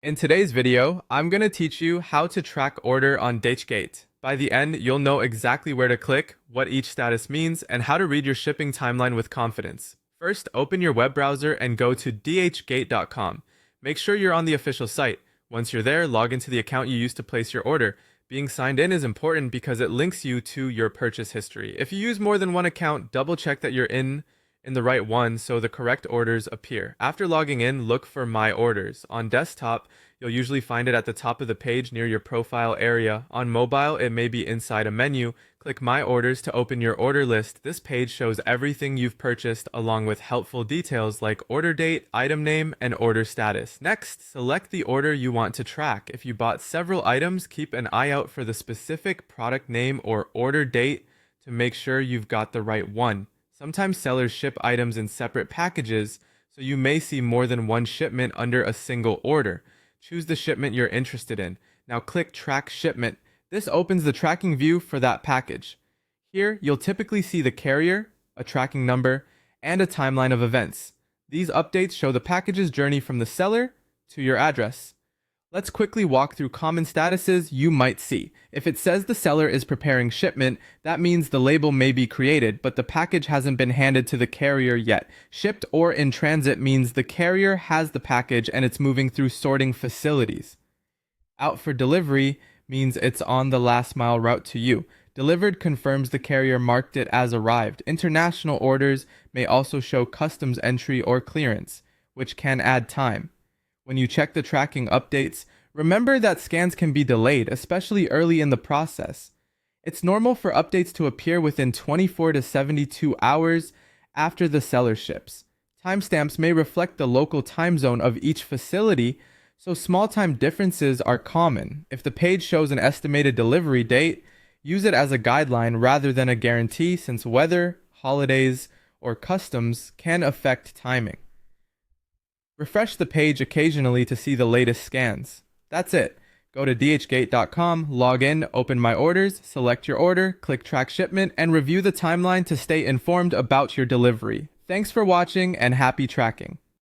In today's video, I'm going to teach you how to track order on Dhgate. By the end, you'll know exactly where to click, what each status means, and how to read your shipping timeline with confidence. First, open your web browser and go to dhgate.com. Make sure you're on the official site. Once you're there, log into the account you used to place your order. Being signed in is important because it links you to your purchase history. If you use more than one account, double check that you're in the right one so the correct orders appear. After logging in, look for My Orders. On desktop, you'll usually find it at the top of the page near your profile area. On mobile, it may be inside a menu. Click My Orders to open your order list. This page shows everything you've purchased along with helpful details like order date, item name, and order status. Next, select the order you want to track. If you bought several items, keep an eye out for the specific product name or order date to make sure you've got the right one. Sometimes sellers ship items in separate packages, so you may see more than one shipment under a single order. Choose the shipment you're interested in. Now click Track Shipment. This opens the tracking view for that package. Here, you'll typically see the carrier, a tracking number, and a timeline of events. These updates show the package's journey from the seller to your address. Let's quickly walk through common statuses you might see. If it says the seller is preparing shipment, that means the label may be created, but the package hasn't been handed to the carrier yet. Shipped or in transit means the carrier has the package and it's moving through sorting facilities. Out for delivery means it's on the last mile route to you. Delivered confirms the carrier marked it as arrived. International orders may also show customs entry or clearance, which can add time. When you check the tracking updates, remember that scans can be delayed, especially early in the process. It's normal for updates to appear within 24 to 72 hours after the seller ships. Timestamps may reflect the local time zone of each facility, so small time differences are common. If the page shows an estimated delivery date, use it as a guideline rather than a guarantee, since weather, holidays, or customs can affect timing. Refresh the page occasionally to see the latest scans. That's it. Go to dhgate.com, log in, open My Orders, select your order, click Track Shipment, and review the timeline to stay informed about your delivery. Thanks for watching and happy tracking.